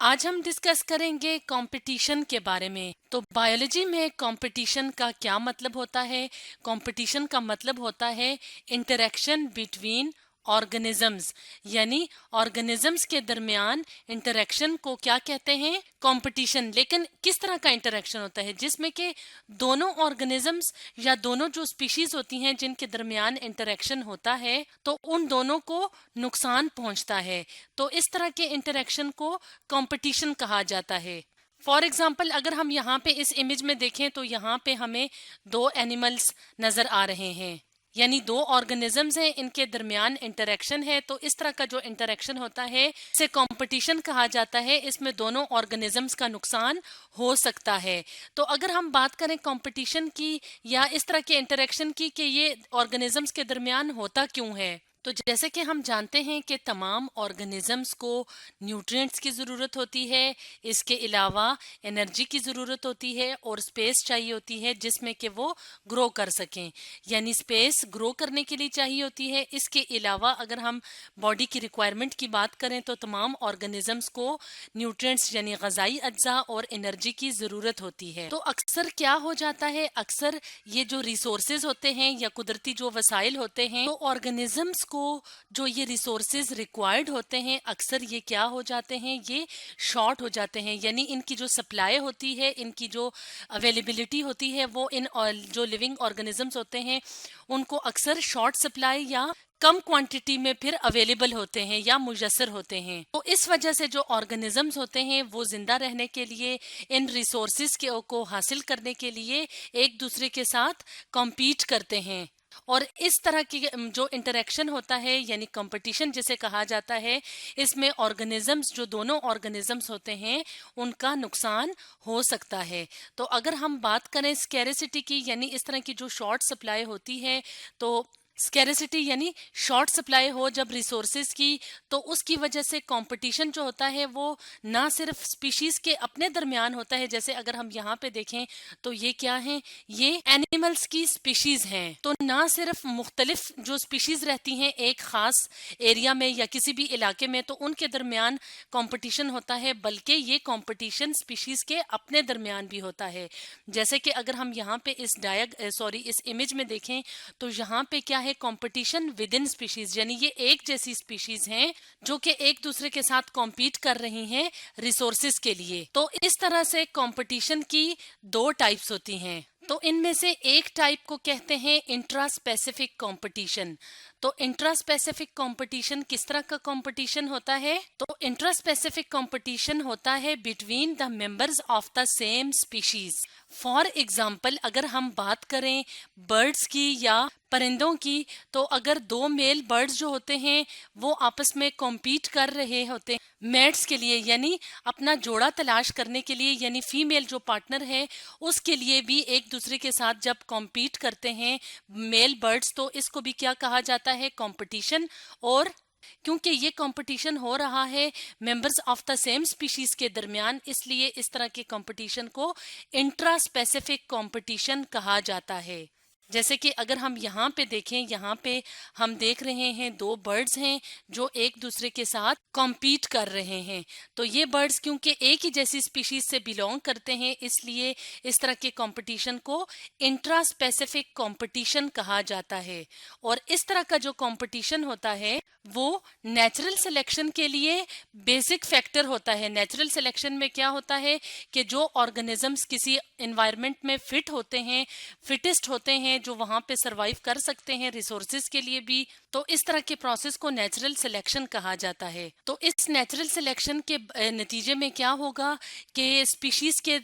आज हम डिस्कस करेंगे कंपटीशन के बारे में। तो बायोलॉजी में कंपटीशन का क्या मतलब होता है? कंपटीशन का मतलब होता है इंटरेक्शन बिटवीन ऑर्गेनिजम्स, यानी ऑर्गेनिजम्स के दरमियान इंटरेक्शन को क्या कहते हैं? कंपटीशन। लेकिन किस तरह का इंटरेक्शन होता है जिसमें कि दोनों ऑर्गेनिजम्स या दोनों जो स्पीशीज होती हैं जिनके दरमियान इंटरेक्शन होता है तो उन दोनों को नुकसान पहुंचता है। तो इस तरह के इंटरेक्शन को कंपटीशन कहा जाता है। फॉर एग्जाम्पल, अगर हम यहाँ पे इस इमेज में देखें तो यहाँ पे हमें दो एनिमल्स नजर आ रहे हैं, यानी दो ऑर्गेनिजम्स हैं, इनके दरमियान इंटरेक्शन है। तो इस तरह का जो इंटरेक्शन होता है इसे कंपटीशन कहा जाता है। इसमें दोनों ऑर्गेनिजम्स का नुकसान हो सकता है। तो अगर हम बात करें कंपटीशन की या इस तरह के इंटरेक्शन की कि ये ऑर्गेनिजम्स के दरमियान होता क्यों है, तो जैसे कि हम जानते हैं कि तमाम ऑर्गेनिजम्स को न्यूट्रिएंट्स की ज़रूरत होती है, इसके अलावा एनर्जी की ज़रूरत होती है और स्पेस चाहिए होती है जिसमें कि वो ग्रो कर सकें, यानी स्पेस ग्रो करने के लिए चाहिए होती है। इसके अलावा अगर हम बॉडी की रिक्वायरमेंट की बात करें तो तमाम ऑर्गेनिजम्स को न्यूट्रिएंट्स यानी ग़िज़ाई अज्जा और एनर्जी की ज़रूरत होती है। तो अक्सर क्या हो जाता है, अक्सर ये जो रिसोर्सेज होते हैं या कुदरती जो वसाइल होते हैं, तो ऑर्गेनिजम्स को जो ये रिसोर्सेज रिक्वायर्ड होते हैं अक्सर ये क्या हो जाते हैं, ये शॉर्ट हो जाते हैं। यानी इनकी जो सप्लाई होती है, इनकी जो अवेलेबिलिटी होती है, वो इन जो लिविंग ऑर्गेनिजम्स होते हैं उनको अक्सर शॉर्ट सप्लाई या कम क्वांटिटी में फिर अवेलेबल होते हैं या मुयस्सर होते हैं। तो इस वजह से जो ऑर्गेनिजम्स होते हैं वो जिंदा रहने के लिए, इन रिसोर्सेज को हासिल करने के लिए एक दूसरे के साथ कॉम्पीट करते हैं। और इस तरह की जो इंटरेक्शन होता है यानी कंपटीशन जिसे कहा जाता है, इसमें ऑर्गेनिजम्स जो दोनों ऑर्गेनिजम्स होते हैं उनका नुकसान हो सकता है। तो अगर हम बात करें स्कैरिसिटी की, यानी इस तरह की जो शॉर्ट सप्लाई होती है, तो स्कैरिसिटी यानी शॉर्ट सप्लाई हो जब रिसोर्सेज की, तो उसकी वजह से कंपटीशन जो होता है वो ना सिर्फ स्पीशीज के अपने दरमियान होता है। जैसे अगर हम यहाँ पे देखें तो ये क्या है, ये एनिमल्स की स्पीशीज हैं। तो ना सिर्फ मुख्तलिफ जो स्पीशीज रहती हैं एक खास एरिया में या किसी भी इलाके में, तो उनके दरमियान कंपटीशन होता है, बल्कि ये कंपटीशन स्पीशीज के अपने दरमियान भी होता है। जैसे कि अगर हम यहाँ पे इस इमेज में देखें तो यहाँ पे क्या है, कंपटीशन विद इन स्पीशीज, यानी ये एक जैसी स्पीशीज हैं जो कि एक दूसरे के साथ कॉम्पीट कर रही हैं रिसोर्सेज के लिए। तो इस तरह से कंपटीशन की दो टाइप्स होती हैं। तो इनमें से एक टाइप को कहते हैं इंट्रा स्पेसिफिक कंपटीशन। तो इंट्रा स्पेसिफिक कंपटीशन किस तरह का कंपटीशन होता है? तो इंट्रा स्पेसिफिक कंपटीशन होता है between the members of the same species. For example, अगर हम बात करें बर्ड्स की या परिंदों की, तो अगर दो मेल बर्ड्स जो होते हैं वो आपस में कॉम्पीट कर रहे होते हैं मेट्स के लिए, यानी अपना जोड़ा तलाश करने के लिए, यानी फीमेल जो पार्टनर है उसके लिए भी एक दूसरे के साथ जब कॉम्पीट करते हैं मेल बर्ड्स, तो इसको भी क्या कहा जाता है, कंपटीशन। और क्योंकि ये कंपटीशन हो रहा है members of the same species के दरमियान, इसलिए इस तरह के कंपटीशन को इंट्रा स्पेसिफिक कंपटीशन कहा जाता है। जैसे कि अगर हम यहाँ पे देखें, यहाँ पे हम देख रहे हैं दो बर्ड्स हैं जो एक दूसरे के साथ कॉम्पीट कर रहे हैं। तो ये बर्ड्स क्योंकि एक ही जैसी स्पीशीज से बिलोंग करते हैं, इसलिए इस तरह के कंपटीशन को इंट्रा स्पेसिफिक कंपटीशन कहा जाता है। और इस तरह का जो कंपटीशन होता है वो नेचुरल सिलेक्शन के लिए बेसिक फैक्टर होता है। नेचुरल सिलेक्शन में क्या होता है कि जो ऑर्गेनिजम्स किसी एनवायरनमेंट में फिट होते हैं, फिटेस्ट होते हैं, जो वहां पे सरवाइव कर सकते हैं रिसोर्सेज के लिए भी, तो इस तरह के प्रोसेस को नेचुरल सिलेक्शन कहा जाता है। तो इस नेचुरल सिलेक्शन के नतीजे में क्या होगा कि स्पीशीज के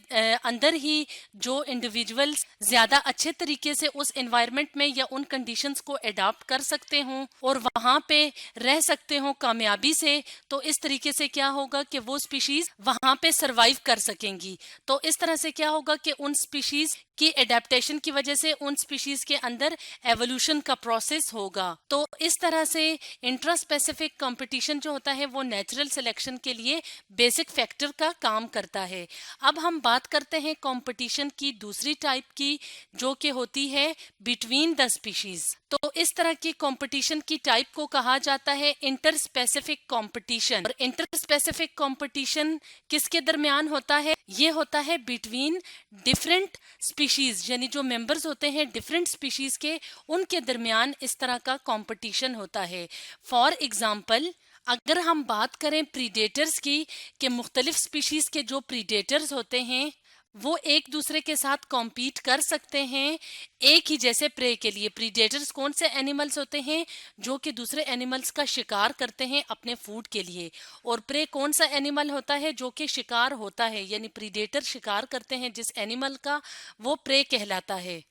अंदर ही जो इंडिविजुअल्स ज्यादा अच्छे तरीके से उस एनवायरनमेंट में या उन कंडीशंस को अडॉप्ट कर सकते हों और वहां पे रह सकते हो कामयाबी से, तो इस तरीके से क्या होगा कि वो स्पीशीज वहां पे सरवाइव कर सकेंगी। तो इस तरह से क्या होगा कि उन स्पीशीज कि एडेप्टेशन की वजह से उन स्पीशीज के अंदर एवोल्यूशन का प्रोसेस होगा। तो इस तरह से इंट्रा स्पेसिफिक कंपटीशन जो होता है वो नेचुरल सिलेक्शन के लिए बेसिक फैक्टर का काम करता है। अब हम बात करते हैं कंपटीशन की दूसरी टाइप की, जो कि होती है बिटवीन द स्पीशीज। तो इस तरह की कंपटीशन की टाइप को कहा जाता है इंटर स्पेसिफिक कंपटीशन। और इंटर स्पेसिफिक कंपटीशन किसके दरमियान होता है? ये होता है बिटवीन डिफरेंट स्पीशीज, यानी जो मेंबर्स होते हैं डिफरेंट स्पीशीज के, उनके दरमियान इस तरह का कंपटीशन होता है। फॉर एग्जाम्पल, अगर हम बात करें प्रीडेटर्स की, कि मुख्तलिफ स्पीशीज के जो प्रीडेटर्स होते हैं वो एक दूसरे के साथ कॉम्पीट कर सकते हैं एक ही जैसे प्रे के लिए। प्रीडेटर्स कौन से एनिमल्स होते हैं? जो कि दूसरे एनिमल्स का शिकार करते हैं अपने फूड के लिए। और प्रे कौन सा एनिमल होता है? जो कि शिकार होता है, यानी प्रीडेटर शिकार करते हैं जिस एनिमल का, वो प्रे कहलाता है।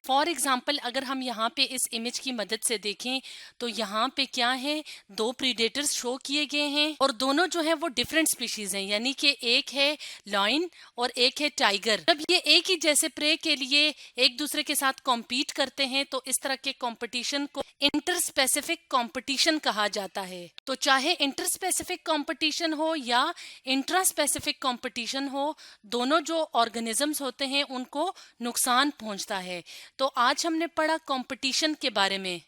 फॉर एग्जाम्पल, अगर हम यहाँ पे इस इमेज की मदद से देखें तो यहाँ पे क्या है, दो प्रीडेटर्स शो किए गए हैं और दोनों जो है वो डिफरेंट स्पीशीज हैं, यानी कि एक है लॉयन और एक है टाइगर। जब ये एक ही जैसे प्रे के लिए एक दूसरे के साथ कॉम्पीट करते हैं तो इस तरह के कॉम्पिटिशन को इंटर स्पेसिफिक कॉम्पिटिशन कहा जाता है। तो चाहे इंटर स्पेसिफिक कॉम्पिटिशन हो या इंट्रा स्पेसिफिक कॉम्पिटिशन हो, दोनों जो ऑर्गेनिजम्स होते हैं उनको नुकसान पहुंचता है। तो आज हमने पढ़ा कंपटीशन के बारे में।